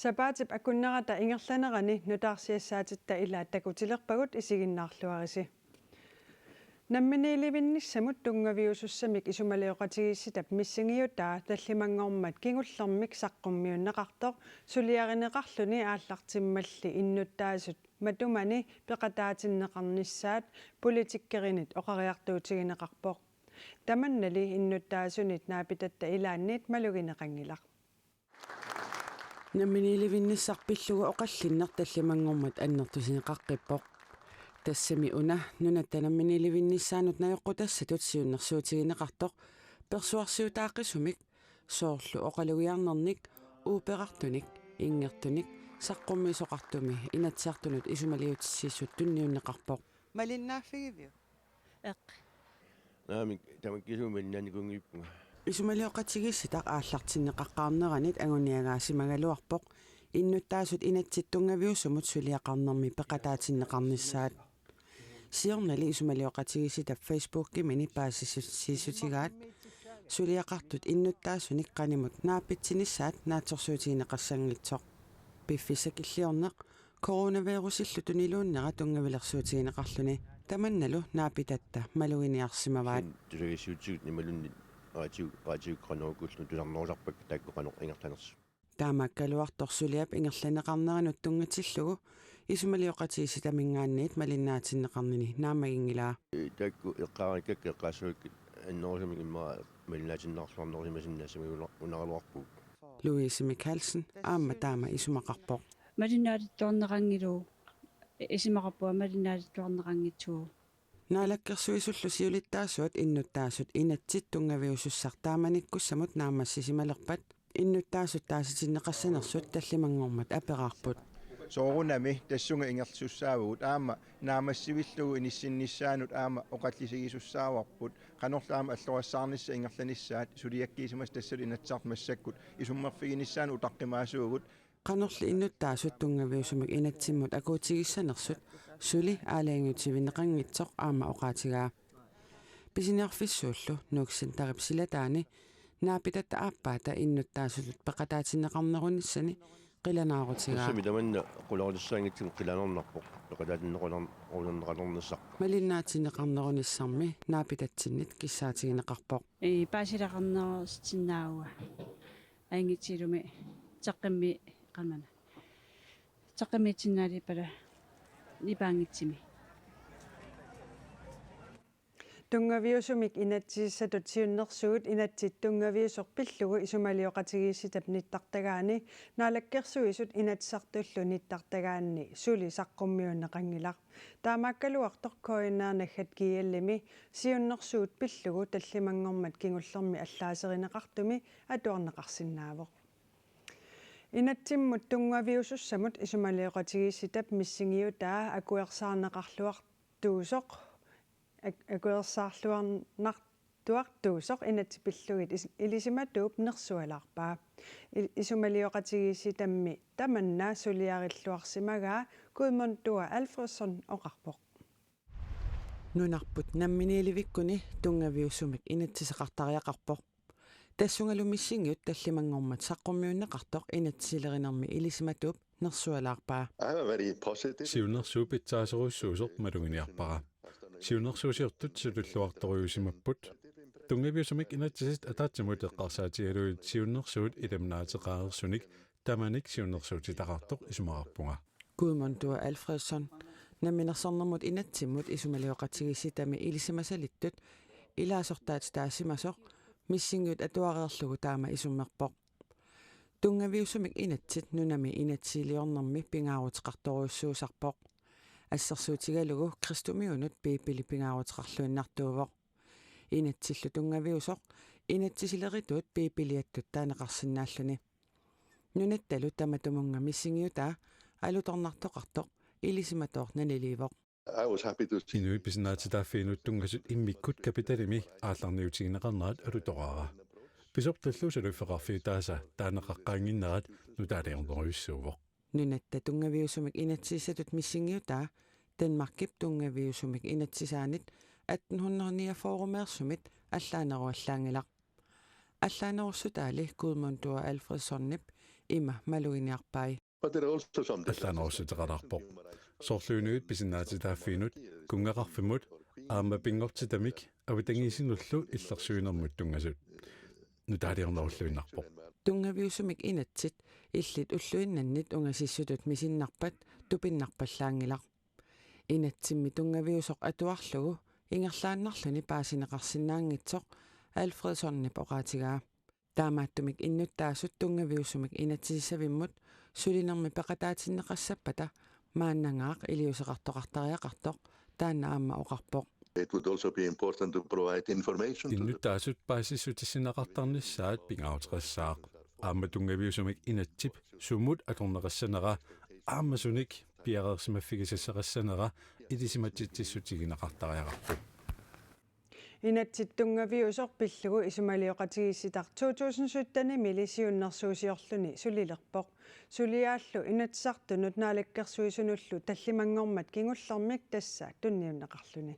Sabaatip akunnerata ingerlanerani nutaarsiassaatit ila takutilerpagut isiginnaarluarisi. Namminilivinnissamut tungaviusussamik isumaleuqatigiissitap missingiutaa tallimangormat kingullermik saqqummiunnaqartoq suliarineqarluni aallartimmalli innuttaasut matumani peqataatinneqarnissaat politikkerinit oqariartuutigineqarpoq tamannali innuttaasunit naapitatta ilaannit malugineqangilaq Namminilivinnissarpillugu oqallinner tallimangormat annertusineqaqqippoq тассами уна нунатта намминиливиннissaanут наёққутассатут сиуннэрсуутигинеқартоқ персуарсиутааққисумик соорлу оқалугиарнерник ууперартуник ингертуник саққуммисоқартуми инатсиартунут исумалиутиссииссут тунниуннеқарпоқ малиннааффигивиу эқ наами тамаккисуминнаникунгиппунга исумалиоқатигисситақ ааллартиннеқаққарнеранит агуниагаасимагалуарпоқ иннуттаасут инатситтунгавиуссумут сулиақарнерми пеқатаатиннеқарнissaат сиорнали исумалиоқатигисситап Facebook-кимини паассисутигаат сулиақартут иннуттаасуник қанимут нааппитсинissaат наатерсуутигинеқассангитсоқ пиффисакиллиорнеқ коронавирусиллу тунилууннера тунгавилерсуутигинеқарлуни таманналу наапитатта малугиниарсимаваат тусагиссуутигут нималунни радиокраноргуллу туларнорсарпак тааккоқанеқ ингертанерсу таамаккалуарторсулиап ингерланеқарнеранут тунгатиллугу исумалиоқатигисситамингаанниит малиннаатиннеқарнини наамагингилаа таакку эққаариккак эққаасуик аннорисамик имма малиннаатиннарлуарнорисимасиннаасимагула унагалуарпуг Louise Mikkelsen аама таама исумақарпоқ малиннаатитторнеқангилуу исимақарпуа малиннаатитторнеқангитсуу наалаккерсуисуллу сиулиттаасуат иннуттаасут инатсит тунгавиусуссар тааманиккуссамут наамассисималерпат иннуттаасут тааситиннеқассанерсут таллимангормат апераарпут соорунами тассунга ингерлсуссаавгут аама наамассивиллугу иниссиннissaанут аама оқаллисигисуссааварпут канорлаама аллуассаарнисса ингерланissaат сулиаккиисимас тассали инатсаарт массаккут исуммерфигинissaан утаққимаасуугут канорли иннуттаасут тунгавиусумик инатсиммут акуутигиссанерсут сули аалаангутсивинеқангитсоқ аама оқаатигаа писинеарфиссууллу нуксин тарипсилатаани наапитатта ааппаата иннуттаасулут пеқатаатиннеқарнерунissani qilanaarutigaa сумиламанна qulorlissaangitsin qilanernerpoq peqataatиннеқолернеқалернссақ малиннаатиннеқарнерунissarmi наапитатсиннит киссаатигинеқарпоқ паасилақарнерстиннаауа ангитсилуми теққимми qamana теққимитсиннаали пала нипаангитсими tungaviusumik inatsiissatut siunnersuut inatsit tungaviusorpillugu isumalioqatigiissitap nittartagaani naalakkersuisut inatsartullu nittartagaanni suli saqqummiunneqangilaq taamaakkaluartoq koinnaanaggat kiallimi siunnersuut pillugu tallimangormat kingullermi allaaserинеқартуми атуарнеқарсинаавоқ инатсиммут tungaviusussamut isumalioqatigiissitap миссигиутаа акуерсаарнеқарлуартуусоқ акуерсаарлуарнартуартуусоқ инатипиллугит илисиматууп нерсуалаарпаа исумалиоқатигисситамми таманна сулиариллуарсимагаа куимонтуа Alfredsson оқарпоқ нунарпут намминиливиккуни тунгавиуссумик инатсисеқартариақарпоқ тассунгалумиссингиут таллимангормат саққуммиуннеқартоқ инатсилеринерми илисиматууп нерсуалаарпаа сиуннэрсуупитсаасеруссуусоқ малугиниарпара сиуннэрсуусиортут сулуллуарторуйусимаппут тунгавиусумик инатсисит атаатсимут эққарсаатигалуит сиуннэрсуут иламнаатеқаарерсуник таманик сиуннэрсуутитақартоқ исумаарпунга Gudmundur Alfredsson намминерсорнэрмут инатсиммут исумалиоқатигисситами илисимасалиттут илаасортаат таасимасоқ миссингиут атуареерлугу таама исуммерпоқ тунгавиусумик инатсит нунами инатсилиорнэрми пингаарутеқарторуйуссуусарпоқ ассерсуутигалугу кристумиунут пииппили пингаарутеқарлуиннартуувоқ инатсиллу тунгавиусоқ инатсисилеритуут пииппилиаттут таанеқарсинааллуни нунатталу таматумунга миссингиутаа алуторнартоқартоқ илисиматоор наниливоқ инуи писинаатитааффиинут тунгасут иммиккут капиталими аалларниутигинеқарнерат алутораара писорталлуусалуффеқарфи тааса таанеқаққаангиннерат нутаалиорнеруйуссуувоқ нунатта тунгавиусумик инатсисатут миссингиутаа Danmark tungaviusumik inatsisaanit 1849 forumeersumit allaaneruallaangilaq allaanerussutaali Gudmundur Alfredssonnip има малуиниарpai But there are also some аллаанерусутеқаларпоқ соорлуунуит писиннаатитааффиинут кунгақарфимут аама пингортитамик авитангисинуллу иллерсуинермут тунгасут нутаалиорнеруллуиннарпоқ тунгавиусумик инатсит иллит уллуиннаннит унгасиссутут мисиннарпат тупиннарпаллаангилар инатсимми тунгавиусоқ атуарлугу ингерлааннарлуни паасинеқарсинаангитсоқ Alfredsonne пораатигаа таамааттумик иннуттаасут тунгавиусумик инатсисавиммут сулинерми пеқатаатиннеқассаппата мааннангаақ илиусеқартоқартариақартоқ таанна аама оқарпоқ It would also be important to provide information to the иннуттаасут паасиссутиссинеқартарнissaат пингааутеқассаақ аама тунгавиусумик инатсип суммут аторнеқассанера аама суник пиареерсимаффигисассеқассанера илисиматситсиссутигинеқартариақарпу инатситтунгавиусоқ пиллугу исумалиоқатигисситар 2017 милисиуннэрсуусиорлуни сулилерпоқ сулиааллу инатсартунут наалаккерсуисунуллу таллимангормат кингуллэрмик тасса тунниуннеқарлуни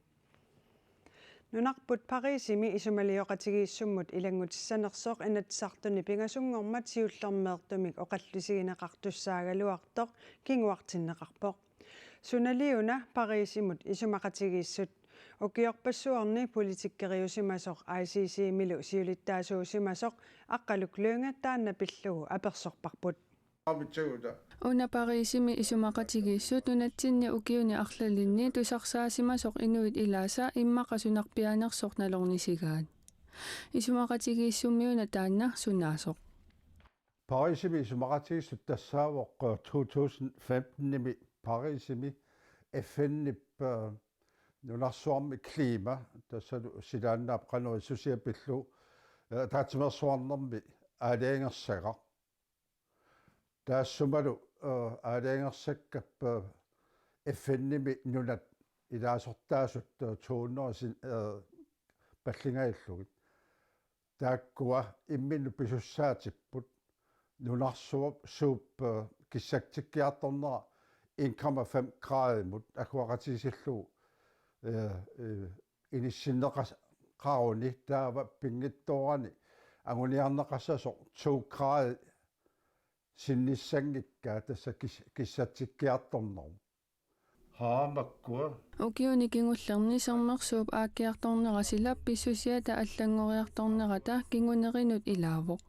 нунарпут парисими исумалиоқатигииссуммут илангутиссанерсоқ инатсартуни пингасунгормат сиуллэрмеэртумик оқаллусигинеқартуссаагалуартоқ кингуартиннеқарпоқ суналиуна парисимут исумақатигииссут укиорпассуарни политиккериусимасоқ ICC милу сиулиттаасуусимасоқ аққалуклуунга таанна пиллугу аперсорпарпут Una parisimi isumaqatigiissut unatsinni ukiuni arlallinni tusarsaasimasoq inuit ilaasa immaqasunarpianersoq nalornisigaat isumaqatigiissummiuna taanna sunaasoq Parisimi isumaqatigiissut tassaavoq 2015-nimi Parisimi FN-nip нунарсуарми клима тассалу силааннаап кануи сусиапиллу таатимерсуарнэрми аалиангерсага таассумалу аалиангерсаккаппа FN-ними нунат илаасортаасут тууннерсин паллингаиллугит тааккуа иммину писуссаатиппут нунарсуап сууп киссактиккиарторнера 1,5 градимут акуақатисиллугу инissиннеқас қааруни таава пингитторани агуниарнеқассасоқ 2 град синниссангиккаа тасса киссатсиккиарторнеру хаамаккуа Ukiuni kingullerni sermersuup aakkiartornera pissуsiata аллангориарторнерата кингунеринут илаавоқ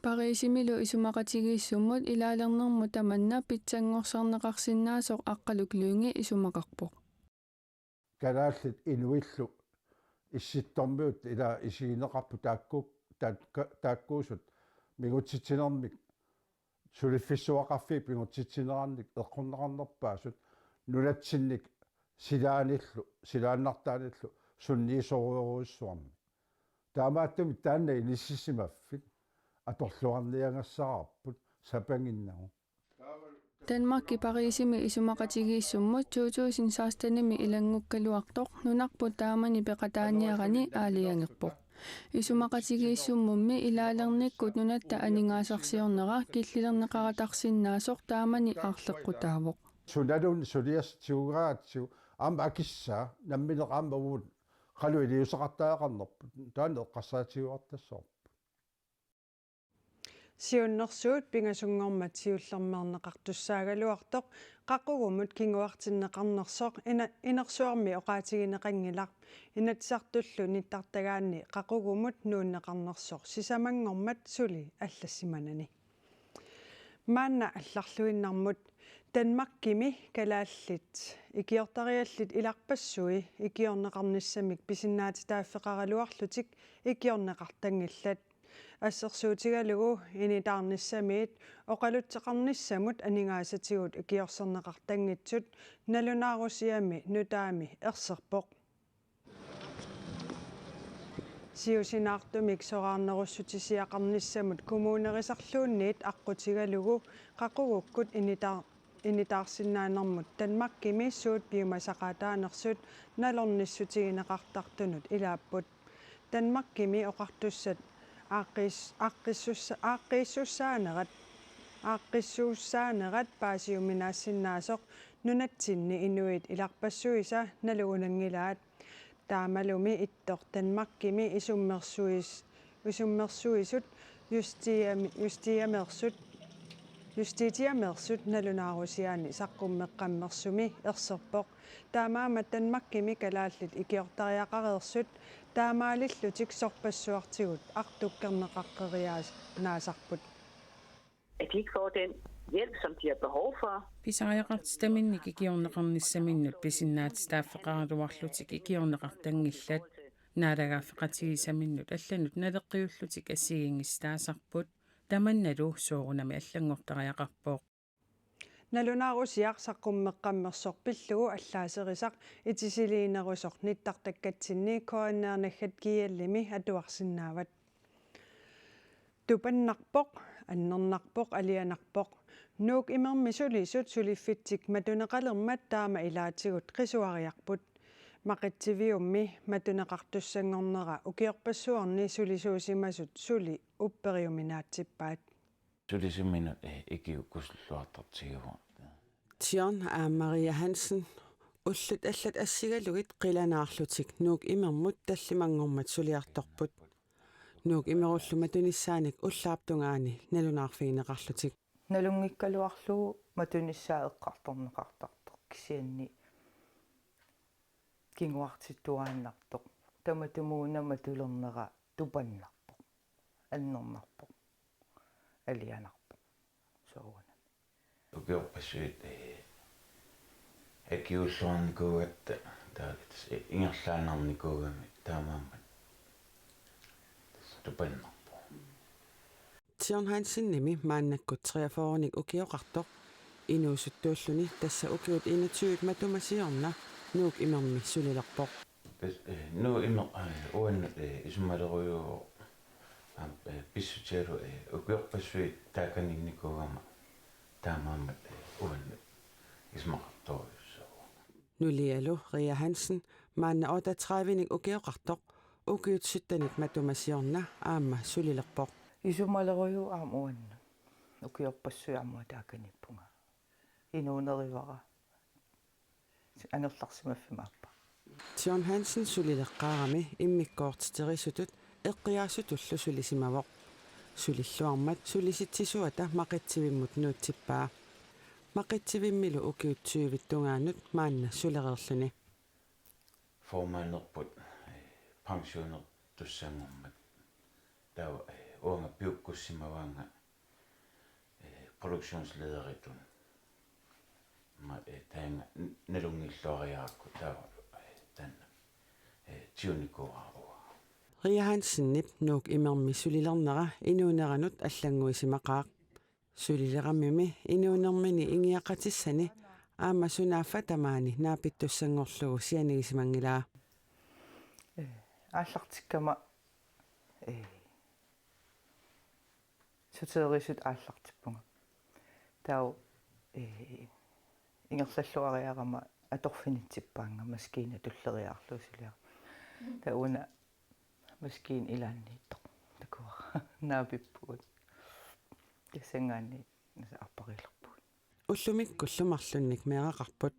Parisimilu isumaqatigiissummut ilaalernermu tamanna pitsangorsaarneqarsinnaasоq aqqalukluungi isumaqarpoq канааллит инуиллу исситтормиут ила исигинеқарпу тааккуусут мигутситсинермик сулиффиссуақарфи пингутситсинеранник эққуннеқарнерпаасут нулатсинник силааннартааниллу сунниисоруйоруиссуарми таамааттуми таанна иниссисимаффит аторлуарниангассаарпут сапангиннагу Danmarki Parisimi isumaqatigiissummut 2016-nimi ilangukkaluartoq nunarpu taamani peqataaniarani aaliangerpoq isumaqatigiissummummi ilaalernikkut nunatta aningaasarsiornera killilernеqaratarsinnaasoq taamani aarleqqutaavoq sunalun sulias tiugaatsiu aama akissaa nammineqaamavut qalu iliuseqartaaqarnerput taanne eqqarsaatiuartassoor сиуннэрсуут пингасунгормат сиуллэрмернеқартуссаагалуартоқ қаққугумут кингуартиннеқарнерсоқ инерсуарми оқаатигинеқангилар инатсартуллу ниттартагаанни қаққугумут нууннеқарнерсоқ сисамангормат сули аллассиманани маанна алларлуиннармут Danmarkimi калааллит икиортариаллит иларпассуи икиорнеқарниссамик писиннаатитааффеқаралуарлутик икиорнеқартангиллат ассерсуутигалугу инитаарниссамиит оқалутсеқарниссамут анигаасатигут икиорсернеқартангитсут налунаарусиами нутаами ерсерпоқ сиусинаартумик сораарнеруссутисиақарниссамут коммуунерисарлуунниит аққутигалугу қақугуккут инитаарсинаанермут Danmarkimi суут пиумасақаатаанерсут налорниссутигинеқартартунут илааппут Danmarkimi оқартуссат ааққиссуссаанерат паасиуминаассиннаасоқ нунатсинни инуит иларпассуиса налуунангилаат таамалуми иттор Danmarkimi исуммерсуисут юстиамерсут Justitiamersut nalunaarusiaani saqqummeqqammersumi erserpoq taamaama Danmarkimi kalaallit ikiortariaqareersut taamaalillutik sorpassuartigut artukkerneqaqqeriaas naasarput. At de ikke får den hjælp, som de har behov for. Pisariaqartitaminnik ikiorneqarnissaminnut pisinnaatistaaffeqaraluarlutik ikiorneqartangillat naalagaaffeqatigisaminnut allanut naleqqiullutik assigingistaasarput tamannalu soorunami allangortariaqarpooq Nalunaarusiaq saqqummeqqammersorpillugu allaaserisaq itisiliinerusoq nittartakkatsinnii koanneernaggat kiallimi atuarsinnaavat tupannarpoq annernerpoq alianarpoq nuuk imermisulisut suliffittik matuneqalermat taama ilaatigut qisuariarput maqatsiviummi matuneqartussangornera ukiorpassuarni sulisuusimasut suli upperiuminaatsippaat sulisimminut ikiukkusulluartartiguva Tion Maria Hansen ullut allat assigalugit qilanaarlutik nuuk imermut tallimangormat suliartorput nuuk imerullu tunissaanik ullaaptungaani nalunaarfiineqarlutik nalungikkaluarlugu matunissaa eqqartorneqartartoq kisianni kinguartittuaannartoq tamatumuunama tulernera tupannarpoq annernerpoq alianarpoq sooruna ukiorpassuit akiulluarnikuugatta taalit ingerlaanarnikuugami taamaammat tupannarpoq Tion Hansen nimi maannakkut 43 ukioqartoq inuusuttuulluni tassa ukiut 21 matumasiorna nuuk imermi sulilerpoq nu immer uannut isumaleruyu pissutialu ukiorpassuit taakaninnikugama taamaammat uannut ismaqartorussoo nulialu Ria Hansen maanna 38 ukioqartoq ukiutsuttanik matumasiorna aamma sulilerpoq isumaleruyu uannut ukiorpassuiarmua taakanippunga inuunerivara anerlarsimaffimaappa Tion Hansen sulileqqaarami immikkoortiterisutut eqqiaasutullu sulisimavoq sulilluarmat sulisitsisuata maqitsivimut nuutsippaa maqitsivimmilu ukiutsuivittungaannut maanna sulereerluni formaanerput pensioner tussangormat tava uanga piukkussimavaanga produktionslederitun ma taanga nalungilluariaakku tava tanna tiunikuarua Ria Hansen nip nuuk imermi sulilernera inuuneranut allanguisimaqaaq sulileramimi inuunermini ingiaqatissani aamma sunaaffatamaani naapittussangorlugu sianigisimanngilaa ааллартиккама сутерисут ааллартиппунга тау ингерллуариарама аторфинитсиппаанга маскиина туллериаарлуусилиа тауна маскиин илаанниитто такуа наапиппуут кисангаани аппарилерпуут уллумик куллумарлунник меэқарпут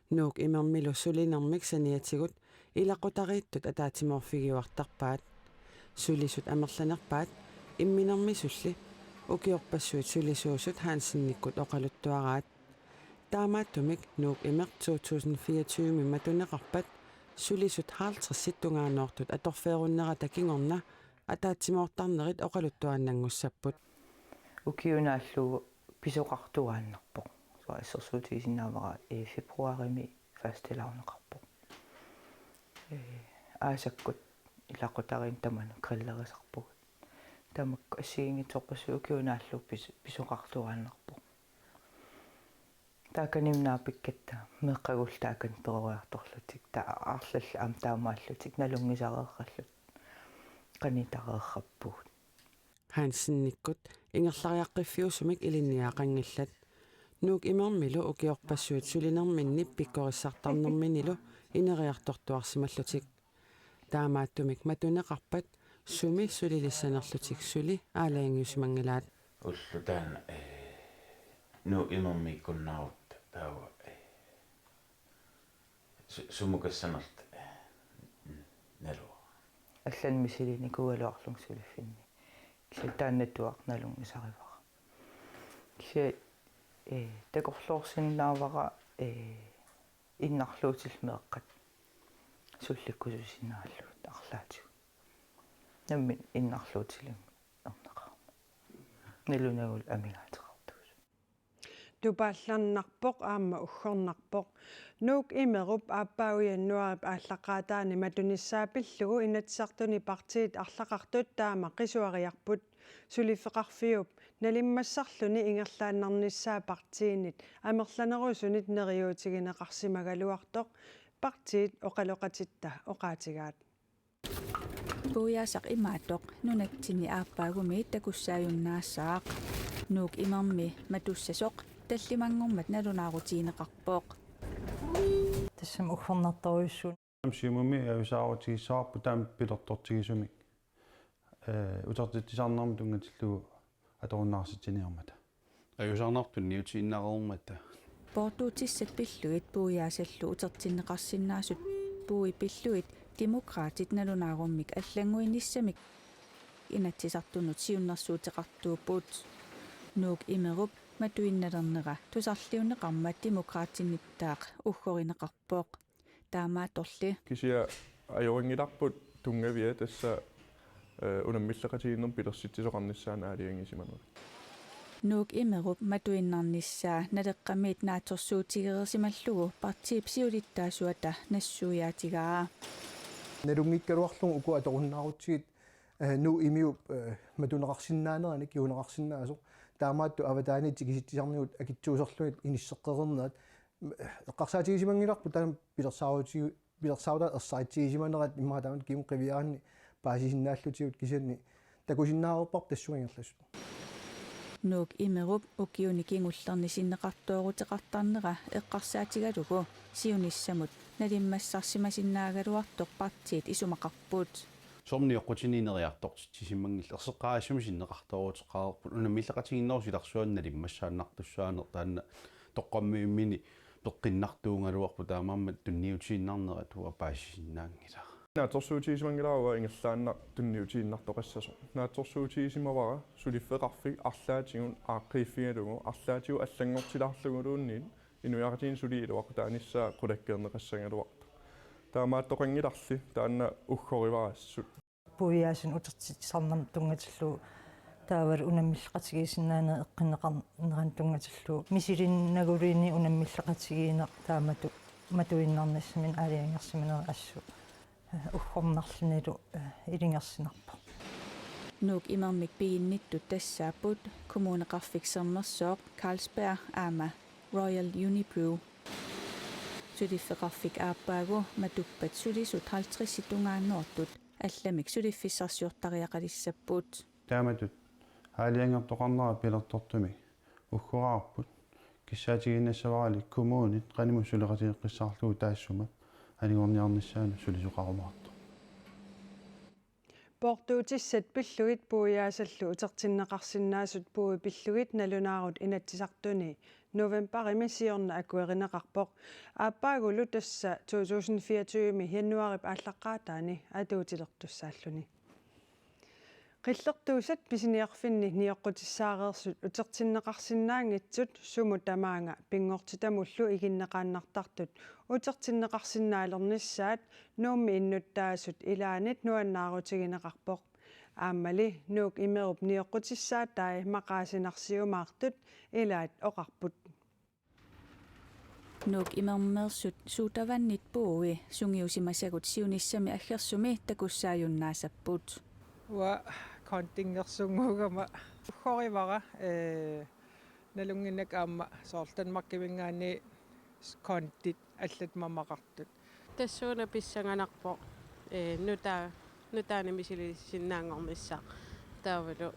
нуук имермилу сулинермик саниатигут илақутарииттут атаатиморфигиуартарпаат сулисут амерланерпаат имминермисулли укиорпассуут сулисуусут хаансинниккут оқалуттуараат таамааттумик нуук имер 2024 миматунеқарпат сулисут хаалтресситтунгаанноортут аторфееруннера такингорна атаатимоортарнерит оқалуттуааннангуссаппут укиунааллуу писоқартуааннарпо суассерсуутигисиннаавара фебруарими фастелаарнеқарпо аасаккут илақутарин таману криллерисарпугут тамакку ассигингиторпассу укиунааллуу писоқартуааннарпо тааканимнаапиккатта меққагул таакан перориарторлутик аарлалла аам таамааллутик налунгисареерраллут канитареерраппугут хаансинниккут ингерлариаққиффиусумик илинниаақангиллат нуук имермилу укиорпассуут сулинерминнип пиккорissartarnerminилу инериартортуарсималлутик таамааттумик матунеқарпат суми сулилиссанерлутик сули аалаангиусимангилаат уллутаан ну имермиккуннаарут таава сумукассанерт налу аллан мисилини куалуарлун сулиффинни кисалтааннатуақ налун исаривара кися такорлуорсиннаавара иннарлуутилмеэккат сулликкусусинааллуут арлаатигу наммин иннарлуутилим эрнеқарма налунагул амигаатеқартуус тупаалларнарпоқ аама уггорнарпоқ нуук имеруп ааппауианнуарип ааллақаатаани матуниссаапиллугу инатсартуни партиит арлақартут таама қисуариарпут сулиффеқарфиуп налиммассарлуни ингерлааннарниссаа партиинит амерланерусунит нериуутигинеқарсимагалуартоқ партиит оқалоқатитта оқаатигаат буясақ имаатоқ нунатсини ааппаагуми такуссааюннаассаақ нуук имерми матуссасоқ таллимангормат налунаарутиинеқарпоқ тассам уггорнарторюссуун симуми ависаарутигиссаарпу таам пилертортигисумик утартитсаарнарму тунгатиллугу аторуннаарситсиниармата ависаарнартун ниутииннарермата портуутиссат пиллуит буяасаллу утертиннеқарсинаасут буи пиллуит демократит налунааруммик аллангуиниссамик инатсисартунут сиуннэрсуутеқартууппут нуук имеруп матуинналернера тусарлиунеқармат демократинниттаақ уггоринеқарпоқ таамааторли кисиа ajoringilарпут тунгавиа тасса унаммиллеқатигиннер пилерситсисоқарниссаана аалиангисиманера нуук имеруп матуиннарниссаа налеққамиит нааторсуутигерсималлугу партиип сиулиттаасуата нассуяатигаа налунгиккалуарлугу уку аторуннаарутсигит ну имиуп матунеқарсинаанерани киунеқарсинаасо таамаатту аватаани тигиситсисарниут акитсуусерлуит иниссеққерернаат эққарсаатигисимангиларпу таам пилерсауда ерсаатигисиманерат иммаатаамат киун қивиаанни паасисиннааллутигут кисианни такусиннаарерпар тассуангерласут нуук имеруп укиуни кингуллерни синнеқартоорутеқартарнера эққарсаатигалугу сиуниссамут налиммассарсимасиннаагалуартоқ партиит исумақарпут сомниоққутининериартортит тисиммангилл ерсеққаасуми синнеқартоорутеқарпут унаммиллеқатигиннерусиларсуанналиммассааннартуссаанер таанна тоққаммиуммини пеққиннартуунгалуарпу таамааммат тунниутииннарнера туа паасисиннаангила нааторсуутигисимангилаарва ингерлаанна тунниутииннартоқассасо нааторсуутигисимавара сулиффеқарфик арлаатигун ааққииффигалугу арлаатигу аллангортилаарлугулуунниит инуяратиин сулиилуақу тааниссаа қулаккернеқассангалуарта таамааттоқангиларли таанна уггориварассут пуяасин утертитсарнам тунгатиллу таавал унаммиллеқатигисиннаана эққинеқарнеран тунгатиллу мисилиннагулиини унаммиллеқатигиинеқ таамату матуиннарнассамин аалиангерсиманера ассу уггорнарлиналу илингерсинарпа нуук имермик пииннитту тассааппут коммунеқарфиксернерсооқ Carlsberg аама Royal Unibrew сулиффеқарфик ааппаагу матуппат сулисут 50 ситунгааннуартут алламик сулиффиссарсиортариақалиссаппут тааматут хаалиангертоқарнера пилертортуми уггораарпут киссаатигиннассаварали коммуунит qaниму сулеқатиэққиссаарлугу таассума алигорниарниссаана сулисуқарумаарто портуутиссат пиллугит пуяасаллу утертиннеқарсинаасут пуи пиллугит налунаарут инатсисартуни новембарими сиорна акуеринеқарпоқ ааппаагулу тасса 2024 януарип ааллаққаатаани атуутилертуссааллуни qillерtuusat pisiniarfinni niоqqutissaareersut utertinneqarsinnaangitsut sumu tamaanga pingortitamullu iginneqaannartartut utertinneqarsinnaalernissaat nuummi innuttaasut ilaanit nuannaarutigineqarpoq aammali nuuk imerup niоqqutissaatai maqaasinarsiumaartut ilaat oqarput nuuk imermersut suutavannit puui sungiusimasagut siunissami aggersumi takussaajunnaasaput wa kontingersunguugama ukhorivara nalunginnak aamma soortanmarkivingaani kontit allat mamaqartut tassuuna pissanganarpo nutaani misilisinnaangornissa taavalu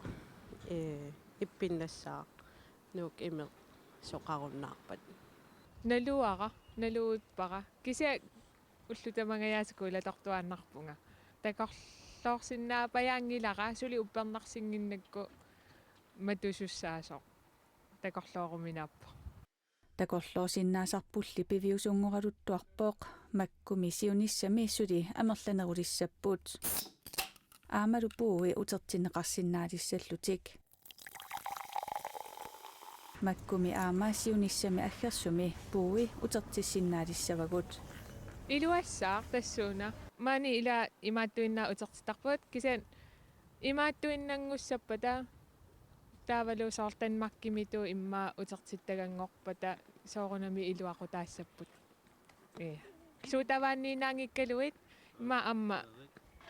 ippinnassаа nuuk imer soqarunnaarpat naluutpara kisia ullutamangayaasiku ilatortuaannarpunga takorloorsinnaapayaangilara suli uppernarsingginnakku matusussaasoq takorlooruminaappa takorloosinnaasarpulli piviusunngoraluttuarpooq makkumi siunissami suli amerlanerulissappuut aamalu puui utertinneqarsinnaalissallutik makkumi aama siunissami aggersumi puui utertissinnaalisavagut Iluassaaq tassuuna maani ila imaattuinnaa utertitarput kisen imaattuinnangussapata taavaluusaartan makkimitu imma utertittagangorpata soorunami iluaqutaassaput suutavaanniinaangikkaluit imma amma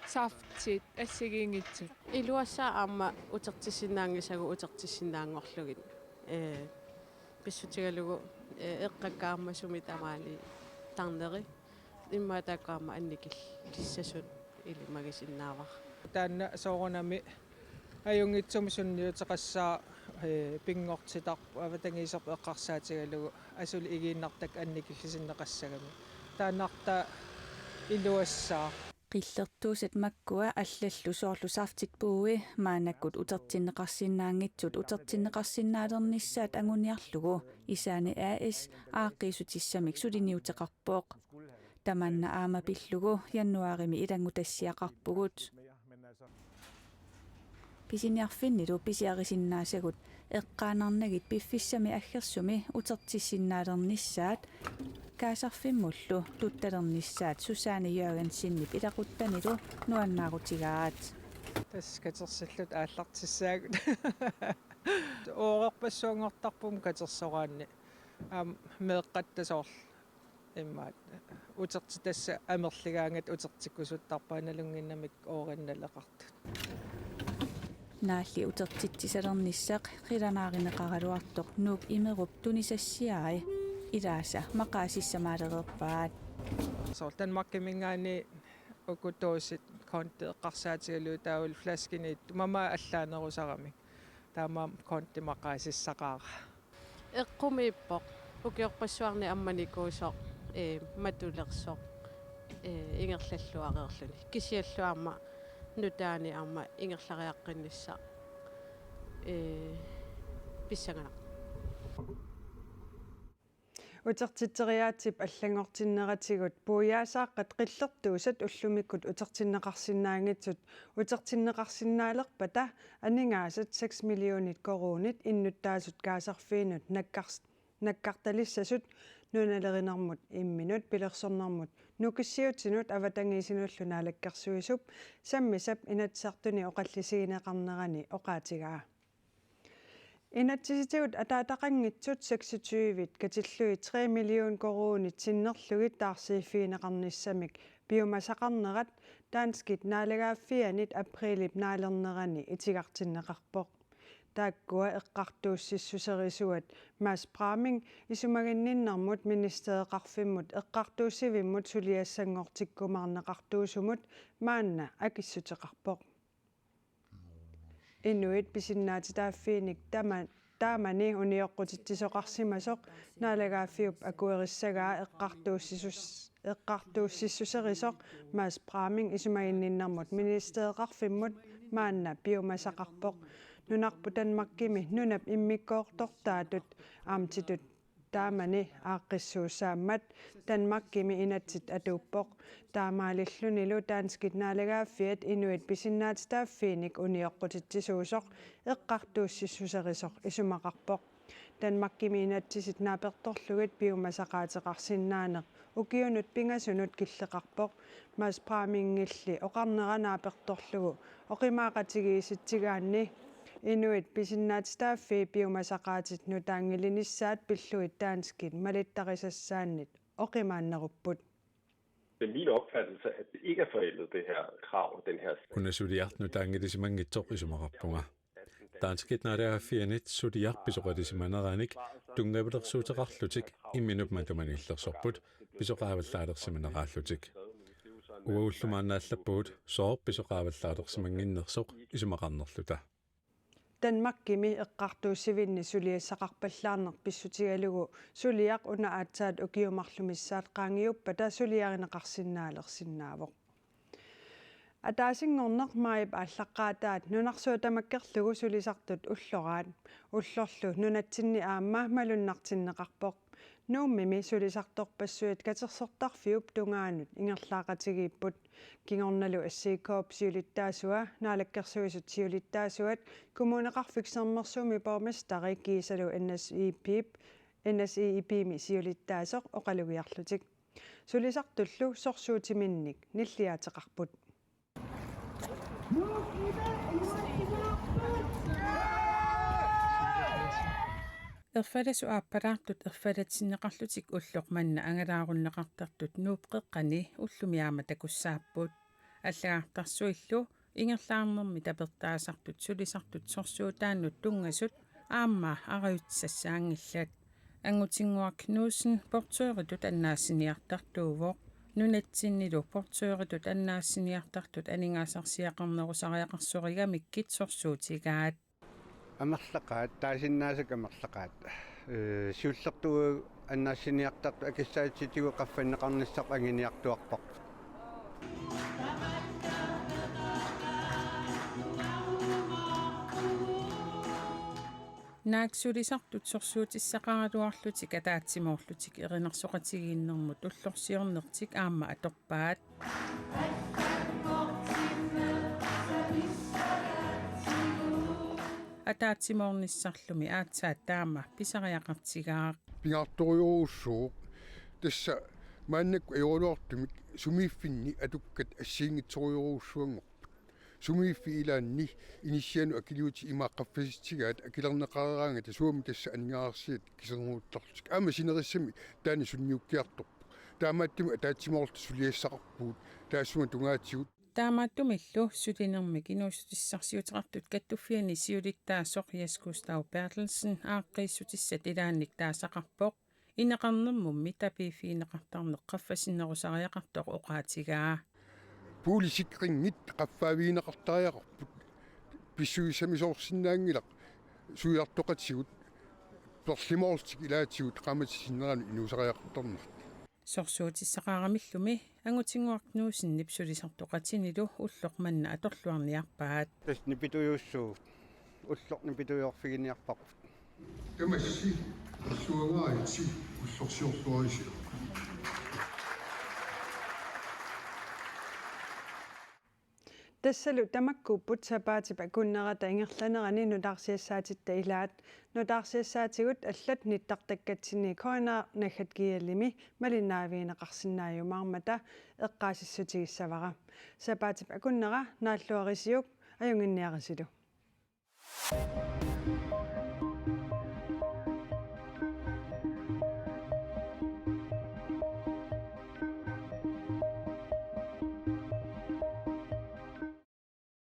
saftit assigiingitsut Iluassaa amma utertissinnaangisagu utertissinnaangorlugit pissutigalugu eqqakkaammasumi tamaali tarneri immaataakkaama annikil kissasut ilimagisinnaavar таанна соорунами аюнгитсум сунниутеқассаа пингортитарпу аватангисерпу эққарсаатигалугу асули игииннартак анникиллисиннеқассагами таанарта илуассаа qillertuusat makkua allallu soorlu saftit puui maanakut utertinneqarsinnaangitsut utertinneqarsinnaalernissaat anguniarlugu isaani AS aaqqiisutissamik suliniuteqarpooq tamanna aama pillugu januarimi ilangutassiaqarpugut pisiniarfinnilu pisiarisinnaassagut eqqaanarnagit piffissami aggersumi utertissinnaaleernissaat kaasarfimmullu tuttalernissaat Susanne Jørgensinnip ilaquttanilu nuannaarutigaat таскатерсаллут ааллартиссаагут оорерпассуангортарпум катерсораанни меэккаттасоорл иммаат утертитасса амерлигаангат утертиккусуттарпааналунгиннамик ооринналеқартут наалли утертитсисалернissaaq qilanaarinеqaraluartoq nuuk imerup tunisassiai ilaasa maqaasissamaalereerpaat соортан маккимингаани укутуусит конти эққарсаатигалуу таавал фласкинит мама аллаанерусарамик таама конти мақаасиссақаара эққумииппоқ укиорпассуарни амманикуусоқ матулерсоқ ингерллаллуареерлуни кисиаллуарма нутаани арма ингерлариаққиннисса писсагана утерtiteriaatip аллангортиннератигут пуяасааққат қиллертуусат уллумиккут утерtinneqarsinnaangitsut утерtinneqarsinnaалерпата анингаасат 6 миллионит коруунит иннуттаасут каасарфиинут наккарталиссасут нуналеринермут имминут пилерсорнермут нукиссиутсинут аватангиисинуллунаалаккерсуисуп саммисап инатсартуни оқаллисигинеқарнерани оқаатигаа инатсиситигут атаатақангитсут 26-вит катиллуи 3 миллион коруунит синнерлугит таарсииффиинеқарниссамик биомасақарнерат таанскит наалагааффианит априлип наалернерани итигартиннеқарпоқ тааккуа эққартууссиссусерисуат мас праминг исумагинниннэрмут министеэқарфиммут эққартууссивиммут сулиассангортиккумаарнеқартуусумут маанна акиссутеқарпоқ инуит писиннаатитааффииник таамани униоққутитсисоқарсимасоқ наалагааффиуп акуериссагаа эққартууссиссусерисоқ мас праминг исумагинниннэрмут министеэқарфиммут маанна биомасақарпоқ нунарпу танмаккими нунап иммиккоортортаатут аамтитут таамани ааққиссууссааммат танмаккими инатсит атууппоқ таамаалиллунилу таанскит наалагааффиат инуит писиннаатитааффииник униоққутитсисуусоқ эққартууссиссусерисоқ исумақарпоқ танмаккими инатсисит нааперторлугит биомасақаатеқарсиннаанеқ укиунут пингасунут киллеқарпоқ мас прамингилли оқарнера нааперторлугу оқимаақатигииситсигаанни инуит писиннаатитааффи биомасақаатит нутаангилинissaат пиллуит таанскит малиттарисассааннит оқимааннеруппут. Det er min opfattelse, at det ikke er forældet, det her krav, den her... Kunasuliart nutaangilisimanngitsoqisumaqarpunga. Taanskit naalaaffianit suliarpisoqalisimaneraanik tungavilersuuteqarlutik imminup matumanillersorput pisoqaavallaaleersimaneraallutik. Uullumaannaallappuut soorpisoqaavallaaleersimanginnersoq isumaqarnerluta. Danmarkimi eqqartuussivinni suliassaqarpallaarner pissutigalugu suliaq una aatsaat ukiumarlumissaat qaangiuppata suliarineqarsinnaalersinnaavoq атаасингорнеқ маип ааллаққаатаат нунарсуутамаккерлугу сулисартут уллораат уллорлу нунатсинни аамма малуннартиннеқарпоқ nuummimi sulisartorpassuit katersortarfiup tungaanut ingerlaaqatigiipput kingornalu assiikoop siulittaasua naalakkersuisut siulittaasuat kommuneqarfiksermersuumi bormestari kiisalu NSEIP-mi siulittaasoq oqalugiarlutik sulisartullu sorsuutiminnik nilliaateqarput Erfalasu aappalartut erfalatsinneqarlutik ulluq manna angalaarunnaqartartut nuupqeqqani ullumiaama takussaapput аллагаартарсуиллу ингерлаарнэрми таперtaasartut sulisartut sorsuutaannut tungasut аама ариутсассаангиллат ангутингуар Knudsen портуеритут аннаассиниартартуувоқ нунатсиннилу портуеритут аннаассиниартартут анингаасарсиақарнерусариақарсоригамик кит сорсуутигаат амерлақаат таасиннаасак амерлақаат сиуллертугу аннаассиниартарту акиссаатситигу қаффаннеқарниссақ ангиниартуарпақ нааксулисартут сорсуутиссақаралуарлутик атаатсимоорлутик эринерсоқатигииннэрмут уллорсиорнертик аама аторпаат атаатсимоорниссарлуми аатсаат таама писариақартигаақ пингаарториуруссууq тасса мааннакку иорулуартумик сумииффинни атуккат ассиингитсориуруссуангорпут сумииффи илаанни иниссиану акилиути имааққаффаситсигаат акилернеқарараанга тасуами тасса анниаарсиат кисернууттарлутик аама синериссами таани сунниуккиарторпу таамааттуми атаатсимоорлу сулиассақарпуут таассума тунгаатсигут таамааттумиллу сулинерми кинуусутиссарсиутеқартут каттуффиани сиулиттаасоқ Яскустав Берлсен ааққиссутиссат илаанник таасақарпоқ инеқарнэрмумми тапииффиинеқартарнеқ қаффасиннерусариақартоқ оqaатигаа пулисикрингит qaffaaviineqartariaqarput писсуисамисоорсинаангилақ суиартоқатсигут перлимоорлтик илаатсигут qamатисиннерани инуусариақартарнерт сорсуутиссақаарамиллуми ангутингуар Knudsen нипсулисартоқатинилу уллоқ манна аторлуарниарпаат тасни питуйуссуу уллорни питуйорфигиниарпарпут тамасси суангаати уллорсиорлуарисиу тассалу тамаккууппут сапаатипа куннерата ингерланерани нутаарсиассаатитта илаат нутаарсиассаатигут аллат ниттартаккатсини коонаа наггат киаллими малиннаавиинеқарсинааюмаармата эққаасиссутигиссавара сапаатипа куннера нааллуарисиук аюнгинниарисилу